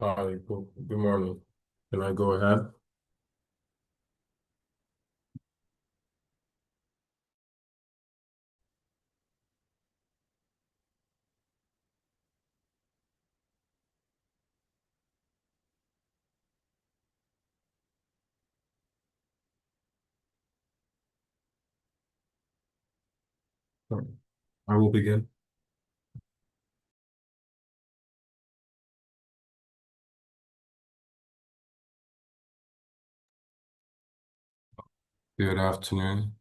Hi, good morning. Can I go ahead? I will begin. Good afternoon.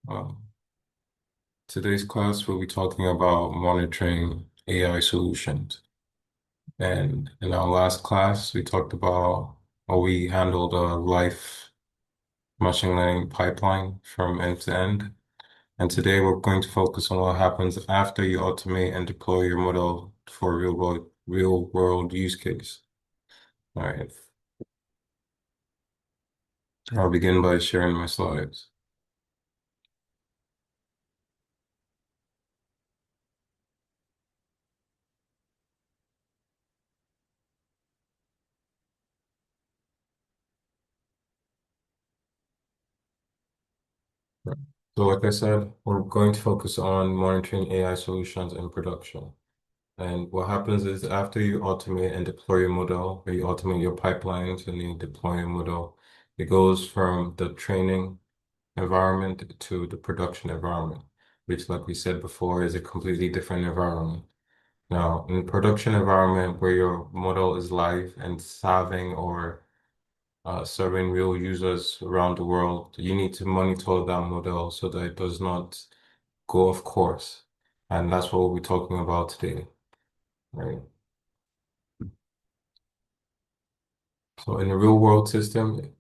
Um, Today's class we'll be talking about monitoring AI solutions. And in our last class, we talked about how we handled a live machine learning pipeline from end to end. And today we're going to focus on what happens after you automate and deploy your model for real world use case. All right. I'll begin by sharing my slides. Right. So like I said, we're going to focus on monitoring AI solutions in production. And what happens is after you automate and deploy your model, or you automate your pipelines and you deploy your model, it goes from the training environment to the production environment, which, like we said before, is a completely different environment. Now, in production environment where your model is live and serving or serving real users around the world, you need to monitor that model so that it does not go off course. And that's what we'll be talking about today, right? So in a real world system,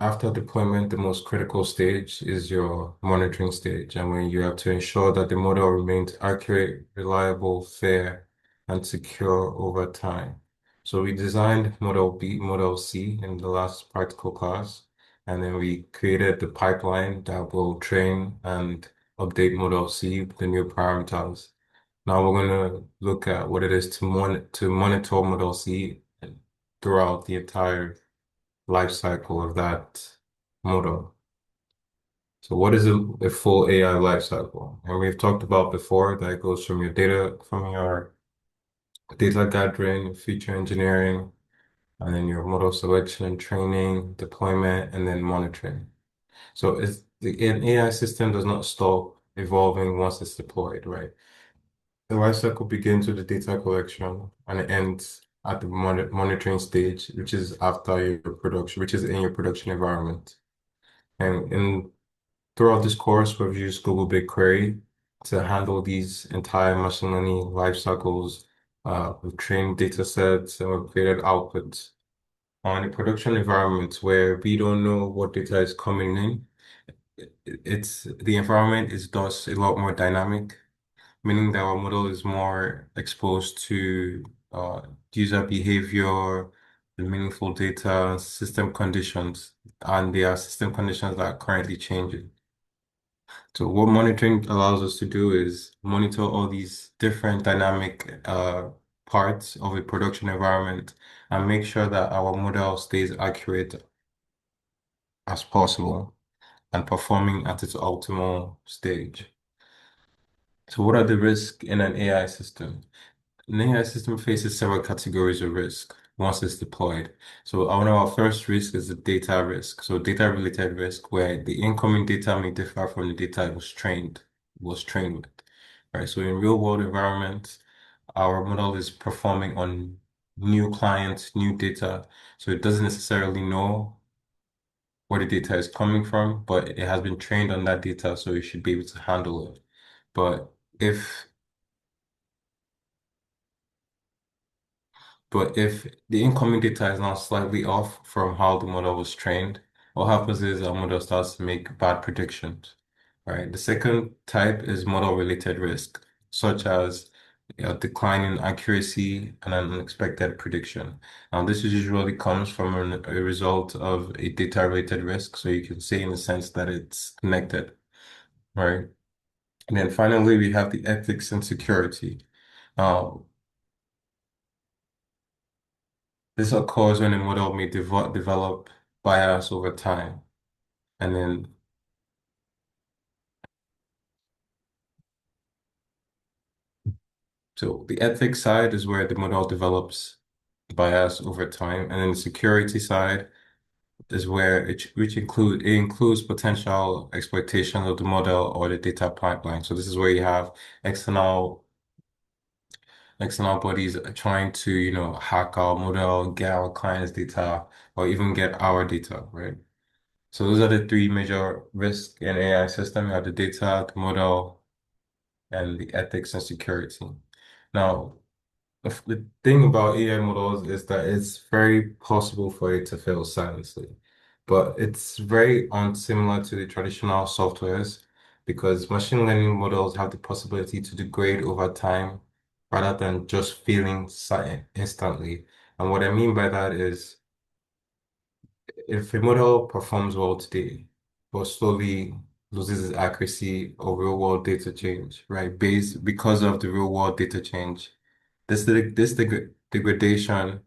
after deployment, the most critical stage is your monitoring stage. And when you have to ensure that the model remains accurate, reliable, fair, and secure over time. So we designed Model B, Model C in the last practical class, and then we created the pipeline that will train and update Model C with the new parameters. Now we're going to look at what it is to monitor Model C throughout the entire life cycle of that model. So what is a full AI life cycle? And we've talked about before that it goes from your data gathering, feature engineering, and then your model selection and training, deployment, and then monitoring. So an AI system does not stop evolving once it's deployed, right? The life cycle begins with the data collection and it ends at the monitoring stage, which is after your production, which is in your production environment. And throughout this course, we've used Google BigQuery to handle these entire machine learning life cycles. We've trained data sets and we've created outputs. On a production environment where we don't know what data is coming in, it's the environment is thus a lot more dynamic, meaning that our model is more exposed to user behavior, meaningful data, system conditions, and there are system conditions that are currently changing. So what monitoring allows us to do is monitor all these different dynamic parts of a production environment and make sure that our model stays accurate as possible and performing at its optimal stage. So what are the risks in an AI system? An AI system faces several categories of risk once it's deployed. So one of our first risk is the data risk. So data related risk where the incoming data may differ from the data it was trained with. Right. So in real world environments, our model is performing on new clients, new data. So it doesn't necessarily know where the data is coming from, but it has been trained on that data, so it should be able to handle it. But if But if the incoming data is now slightly off from how the model was trained, what happens is our model starts to make bad predictions, right? The second type is model-related risk, such as a decline in accuracy and an unexpected prediction. Now, this usually comes from a result of a data-related risk, so you can say in a sense that it's connected, right? And then finally, we have the ethics and security. Now, This occurs when a model may develop bias over time. And then, so the ethics side is where the model develops bias over time. And then the security side is where it includes potential exploitation of the model or the data pipeline. So this is where you have external external bodies trying to, hack our model, get our clients' data, or even get our data, right? So those are the three major risks in AI system. You have the data, the model, and the ethics and security. Now, the thing about AI models is that it's very possible for it to fail silently, but it's very unsimilar to the traditional softwares because machine learning models have the possibility to degrade over time rather than just failing instantly. And what I mean by that is if a model performs well today, but slowly loses its accuracy or real world data change, right? Because of the real world data change. This degradation,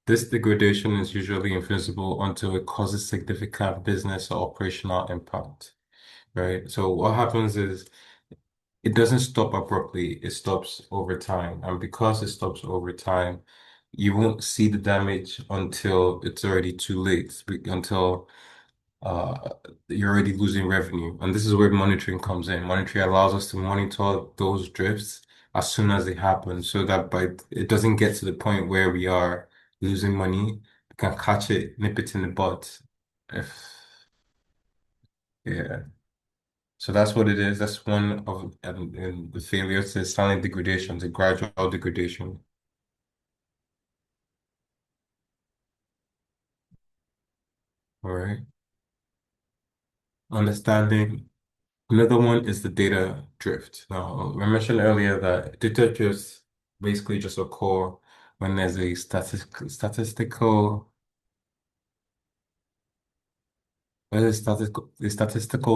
this degradation is usually invisible until it causes significant business or operational impact, right? So what happens is it doesn't stop abruptly, it stops over time. And because it stops over time, you won't see the damage until it's already too late, until uh, you're already losing revenue. And this is where monitoring comes in. Monitoring allows us to monitor those drifts as soon as they happen so that by it doesn't get to the point where we are losing money. We can catch it, nip it in the bud. If yeah. So that's what it is. That's one of and the failures is silent degradation, the gradual degradation. All right. Understanding. Another one is the data drift. Now, I mentioned earlier that data drifts basically just occur when there's a statistical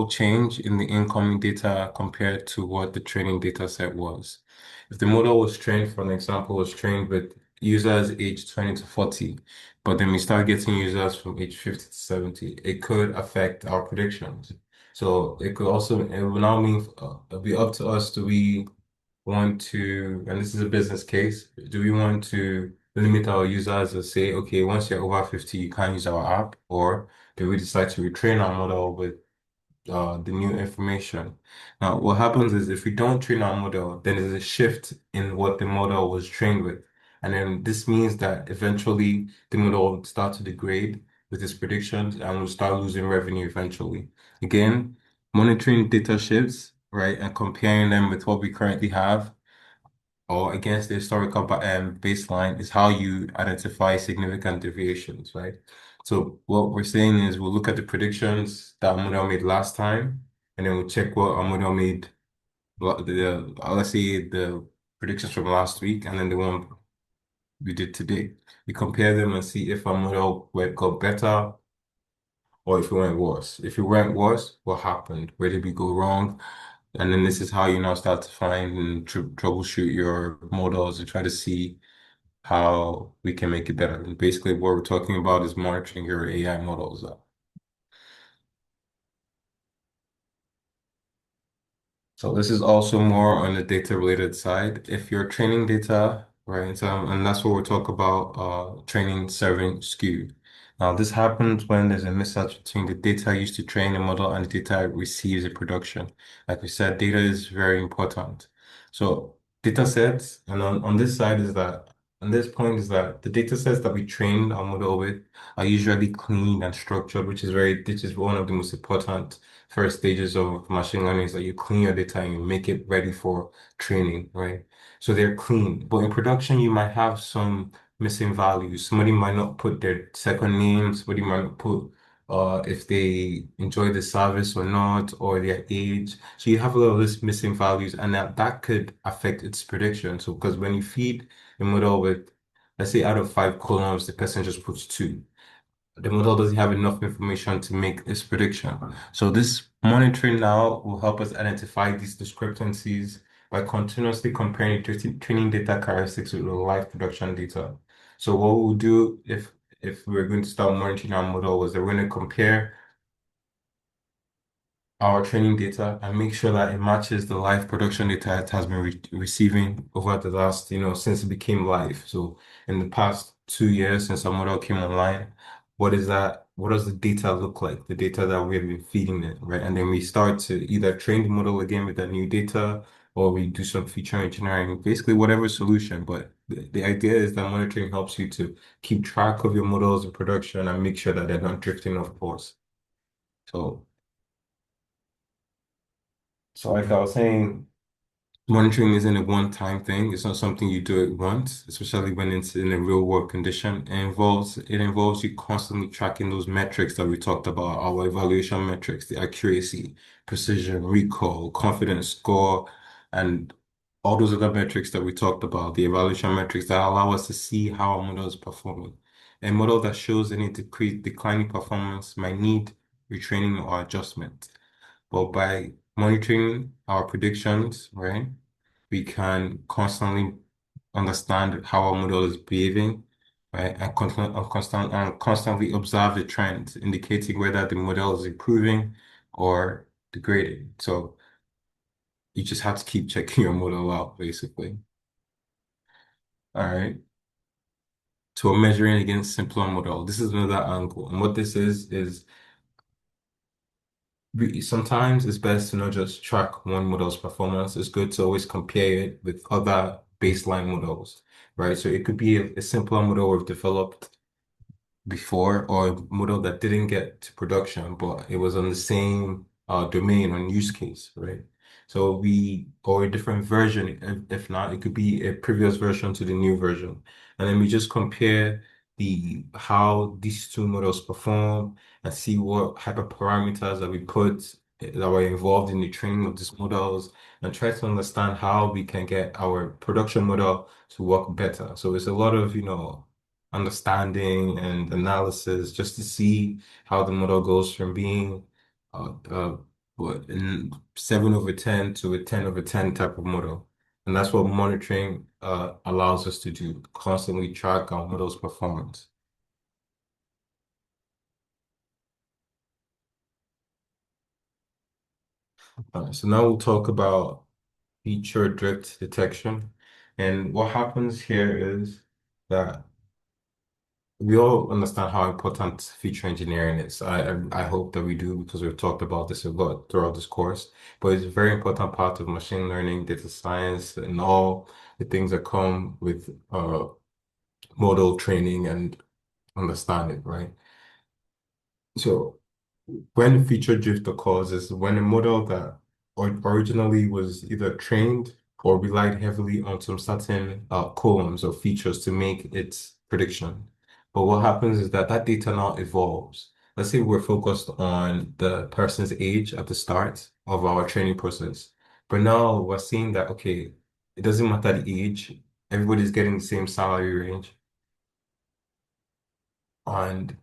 change in the incoming data compared to what the training data set was. If the model was trained, for an example, was trained with users aged 20 to 40, but then we start getting users from age 50 to 70, it could affect our predictions. So it will now mean it'll be up to us. Do we want to, and this is a business case, do we want to limit our users and say, okay, once you're over 50, you can't use our app, or do we decide to retrain our model with the new information? Now, what happens is if we don't train our model, then there's a shift in what the model was trained with. And then this means that eventually the model will start to degrade with its predictions and we'll start losing revenue eventually. Again, monitoring data shifts, right, and comparing them with what we currently have or against the historical baseline is how you identify significant deviations, right? So what we're saying is we'll look at the predictions that our model made last time, and then we'll check what our model made, let's say the predictions from last week, and then the one we did today. We compare them and see if our model got better or if it went worse. If it went worse, what happened? Where did we go wrong? And then this is how you now start to find and troubleshoot your models and try to see how we can make it better. And basically, what we're talking about is monitoring your AI models. So this is also more on the data related side. If you're training data, right, and that's what we're talking about, training serving skew. Now, this happens when there's a mismatch between the data used to train a model and the data it receives in production. Like we said, data is very important. So data sets, and on this side is that, on this point is that the data sets that we trained our model with are usually clean and structured, which is one of the most important first stages of machine learning is that you clean your data and you make it ready for training, right? So they're clean. But in production, you might have some missing values. Somebody might not put their second name, somebody might not put if they enjoy the service or not, or their age. So you have a lot of these missing values, and that could affect its prediction. So because when you feed a model with, let's say out of 5 columns, the person just puts two, the model doesn't have enough information to make this prediction. So this Monitoring now will help us identify these discrepancies by continuously comparing training data characteristics with real life production data. So what we'll do if we're going to start monitoring our model was that we're going to compare our training data and make sure that it matches the live production data it has been receiving over the last, since it became live. So in the past 2 years since our model came online, what is that? What does the data look like? The data that we have been feeding it, right? And then we start to either train the model again with that new data or we do some feature engineering, basically whatever solution. But the idea is that monitoring helps you to keep track of your models in production and make sure that they're not drifting off course. So, so like I was saying, monitoring isn't a one-time thing. It's not something you do at once, especially when it's in a real-world condition. It involves you constantly tracking those metrics that we talked about, our evaluation metrics, the accuracy, precision, recall, confidence score, and all those other metrics that we talked about, the evaluation metrics that allow us to see how a model is performing. A model that shows any declining performance might need retraining or adjustment. But by monitoring our predictions, right, we can constantly understand how our model is behaving, right, and constantly observe the trends, indicating whether the model is improving or degrading. So you just have to keep checking your model out, basically. All right. So we're measuring against simpler model. This is another angle. And what this is sometimes it's best to not just track one model's performance. It's good to always compare it with other baseline models, right? So it could be a simpler model we've developed before or a model that didn't get to production, but it was on the same domain or use case, right? Or a different version, if not, it could be a previous version to the new version. And then we just compare how these two models perform and see what hyperparameters that we put that were involved in the training of these models and try to understand how we can get our production model to work better. So it's a lot of, understanding and analysis just to see how the model goes from being uh, uh, in 7/10 to a 10/10 type of model. And that's what monitoring allows us to do, constantly track our model's performance. So now we'll talk about feature drift detection. And what happens here is that we all understand how important feature engineering is. I hope that we do because we've talked about this a lot throughout this course. But it's a very important part of machine learning, data science, and all the things that come with model training and understanding, right? So when feature drift occurs is when a model that originally was either trained or relied heavily on some certain columns or features to make its prediction. But what happens is that that data now evolves. Let's say we're focused on the person's age at the start of our training process. But now we're seeing that, okay, it doesn't matter the age, everybody's getting the same salary range. And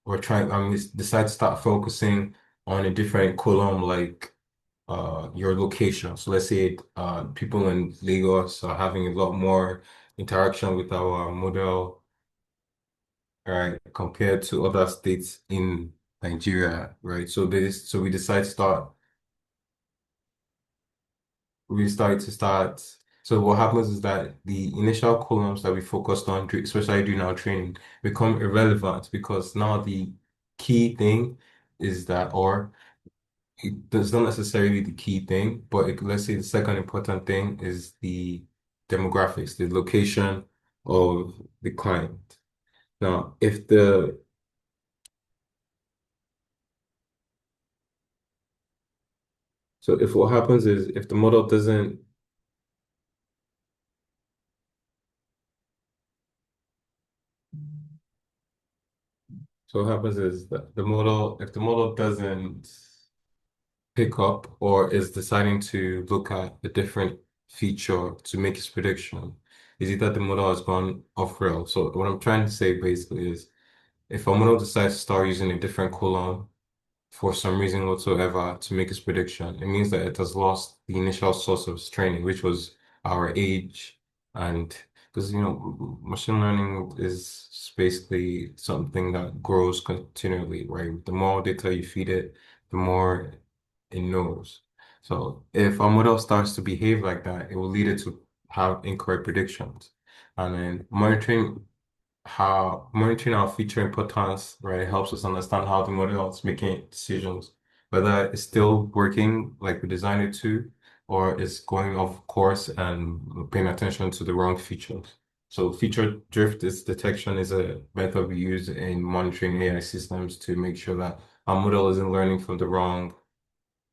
we decide to start focusing on a different column like your location. So let's say people in Lagos are having a lot more interaction with our model, right, compared to other states in Nigeria, right? So we decide to start. So what happens is that the initial columns that we focused on, especially during our training, become irrelevant because now the key thing is that, or that's not necessarily the key thing, but let's say the second important thing is the demographics, the location of the client. Now, if what happens is if the model doesn't, so what happens is that if the model doesn't pick up or is deciding to look at a different feature to make its prediction, is either the model has gone off rail. So what I'm trying to say basically is if a model decides to start using a different column for some reason whatsoever to make its prediction, it means that it has lost the initial source of its training, which was our age. And because, machine learning is basically something that grows continually, right? The more data you feed it, the more it knows. So if a model starts to behave like that, it will lead it to have incorrect predictions. And then monitoring our feature importance, right, helps us understand how the model is making decisions, whether it's still working like we designed it to, or it's going off course and paying attention to the wrong features. So feature drift is detection is a method we use in monitoring AI systems to make sure that our model isn't learning from the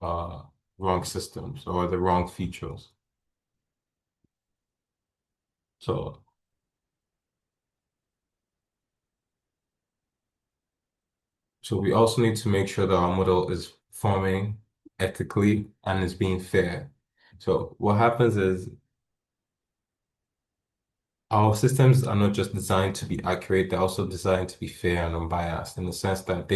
uh, wrong systems or the wrong features. So So we also need to make sure that our model is forming ethically and is being fair. So what happens is our systems are not just designed to be accurate, they're also designed to be fair and unbiased in the sense that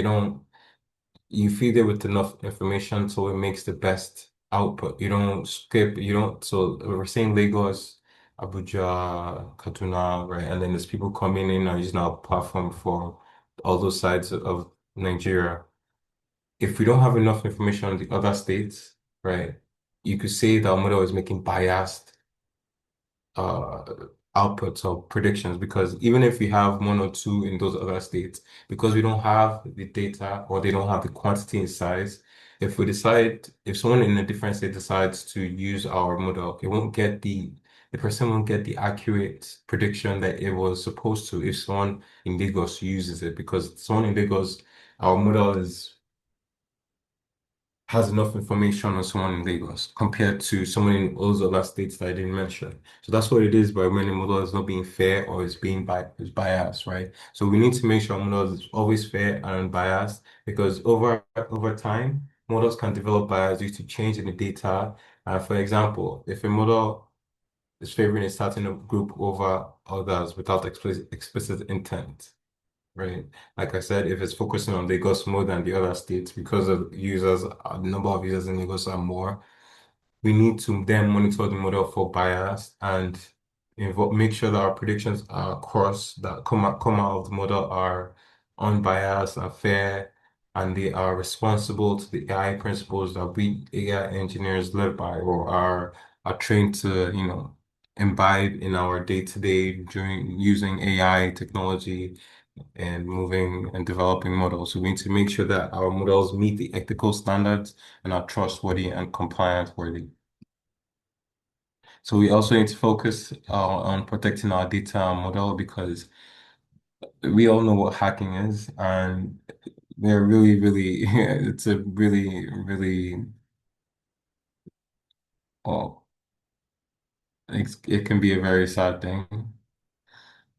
you feed it with enough information so it makes the best output. You don't skip, you don't, so we're saying Lagos, Abuja, Kaduna, right? And then there's people coming in and using our platform for all those sides of Nigeria. If we don't have enough information on the other states, right, you could say that our model is making biased uh outputs or predictions because even if we have one or two in those other states, because we don't have the data or they don't have the quantity and size, if someone in a different state decides to use our model, the person won't get the accurate prediction that it was supposed to if someone in Lagos uses it because someone in Lagos, our model has enough information on someone in Lagos compared to someone in all those other states that I didn't mention. So that's what it is by when a model is not being fair or is biased, right? So we need to make sure a model is always fair and unbiased because over time, models can develop bias due to change in the data. For example, if a model is favoring a certain group over others without explicit intent, right. Like I said, if it's focusing on Lagos more than the other states because the number of users in Lagos are more, we need to then monitor the model for bias and make sure that our predictions are across that come out of the model are unbiased and fair, and they are responsible to the AI principles that we AI engineers live by or are trained to, imbibe in our day-to-day during using AI technology and moving and developing models. So we need to make sure that our models meet the ethical standards and are trustworthy and compliant worthy. So we also need to focus on protecting our data and model because we all know what hacking is, and they're really, really, it's a really, really, well, it can be a very sad thing.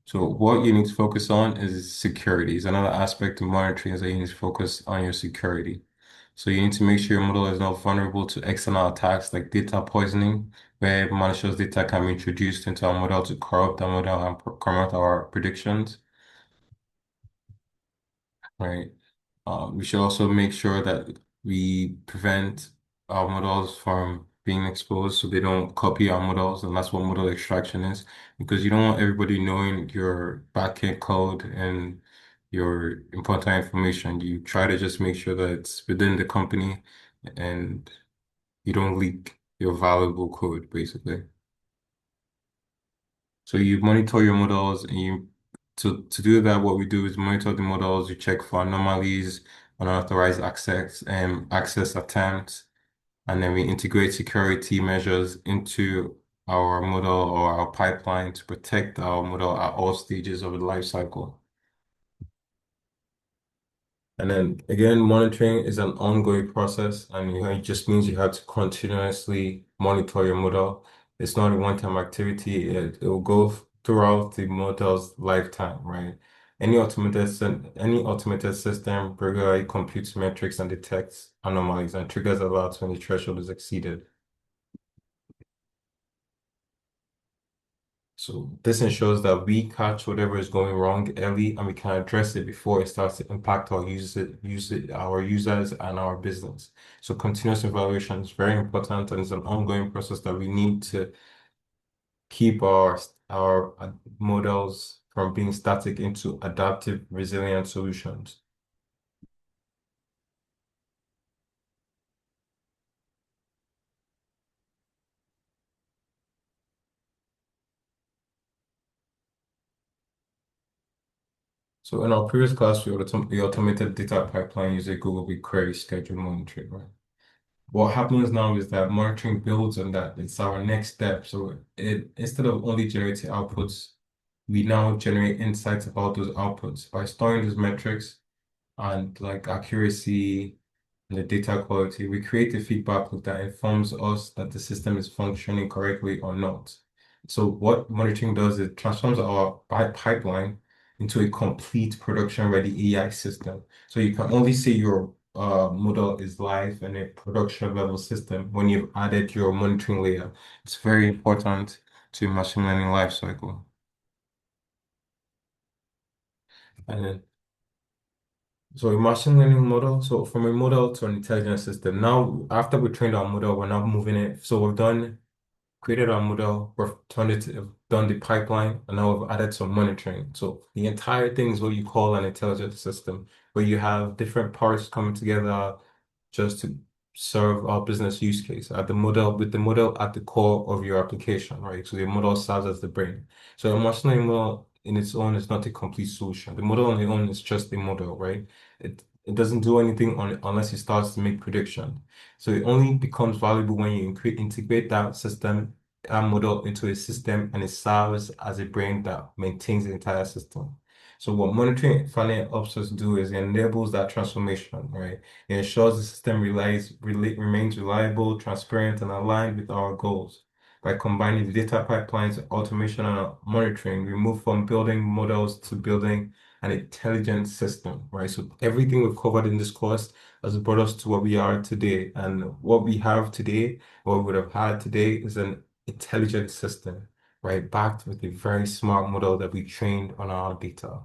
So what you need to focus on is security. Is another aspect of monitoring is that you need to focus on your security. So you need to make sure your model is not vulnerable to external attacks like data poisoning, where malicious data can be introduced into our model to corrupt our model and corrupt our predictions, right? We should also make sure that we prevent our models from being exposed so they don't copy our models, and that's what model extraction is. Because you don't want everybody knowing your backend code and your important information. You try to just make sure that it's within the company and you don't leak your valuable code, basically. So you monitor your models and to do that, what we do is monitor the models, you check for anomalies, unauthorized access attempts, and then we integrate security measures into our model or our pipeline to protect our model at all stages of the life cycle. And then again, monitoring is an ongoing process, and it just means you have to continuously monitor your model. It's not a one-time activity. It will go throughout the model's lifetime, right? Any automated system regularly computes metrics and detects anomalies and triggers alerts when the threshold is exceeded. So this ensures that we catch whatever is going wrong early and we can address it before it starts to impact our users and our business. So continuous evaluation is very important and it's an ongoing process that we need to keep our models from being static into adaptive, resilient solutions. So in our previous class, we automated data pipeline using Google BigQuery schedule monitoring, right? What happens now is that monitoring builds on that. It's our next step. So instead of only generating outputs, we now generate insights about those outputs by storing those metrics and like accuracy and the data quality. We create a feedback loop that informs us that the system is functioning correctly or not. So what monitoring does is it transforms our pipeline into a complete production-ready AI system. So you can only say your model is live in a production level system when you've added your monitoring layer. It's very important to machine learning lifecycle. And then, so a machine learning model, so from a model to an intelligent system. Now, after we trained our model, we're now moving it. So we've created our model, we've done the pipeline, and now we've added some monitoring. So the entire thing is what you call an intelligent system, where you have different parts coming together just to serve our business use case at the model with the model at the core of your application, right? So the model serves as the brain. So a machine learning model in its own is not a complete solution. The model on its own is just a model, right? It doesn't do anything on it unless it starts to make prediction. So it only becomes valuable when you integrate that model into a system and it serves as a brain that maintains the entire system. So what monitoring finally helps us do is it enables that transformation, right? It ensures the system remains reliable, transparent, and aligned with our goals. By combining the data pipelines, automation, and monitoring, we move from building models to building an intelligent system, right? So everything we've covered in this course has brought us to what we are today. And what we have today, what we would have had today, is an intelligent system, right? Backed with a very smart model that we trained on our data.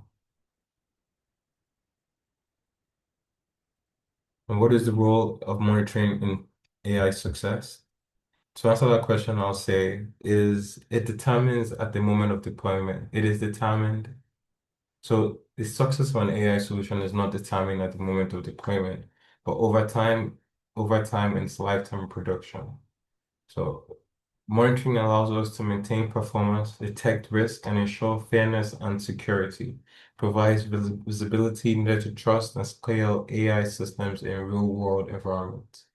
And what is the role of monitoring in AI success? To answer that question, I'll say is it determines at the moment of deployment. It is determined. So the success of an AI solution is not determined at the moment of deployment, but over time in its lifetime production. So monitoring allows us to maintain performance, detect risk, and ensure fairness and security. Provides visibility needed to trust and scale AI systems in real-world environments.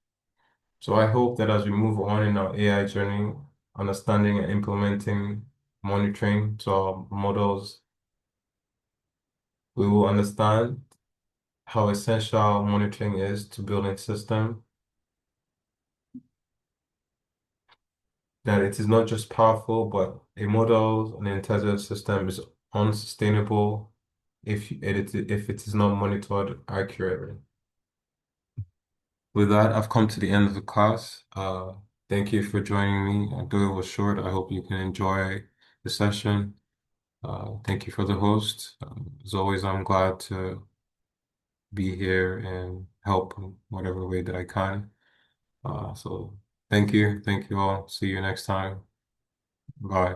So I hope that as we move on in our AI journey, understanding and implementing monitoring to our models, we will understand how essential monitoring is to building system, that it is not just powerful, but a model, an intelligent system is unsustainable if it is not monitored accurately. With that, I've come to the end of the class. Thank you for joining me. Although it was short, I hope you can enjoy the session. Thank you for the host. As always, I'm glad to be here and help in whatever way that I can. So thank you. Thank you all. See you next time. Bye.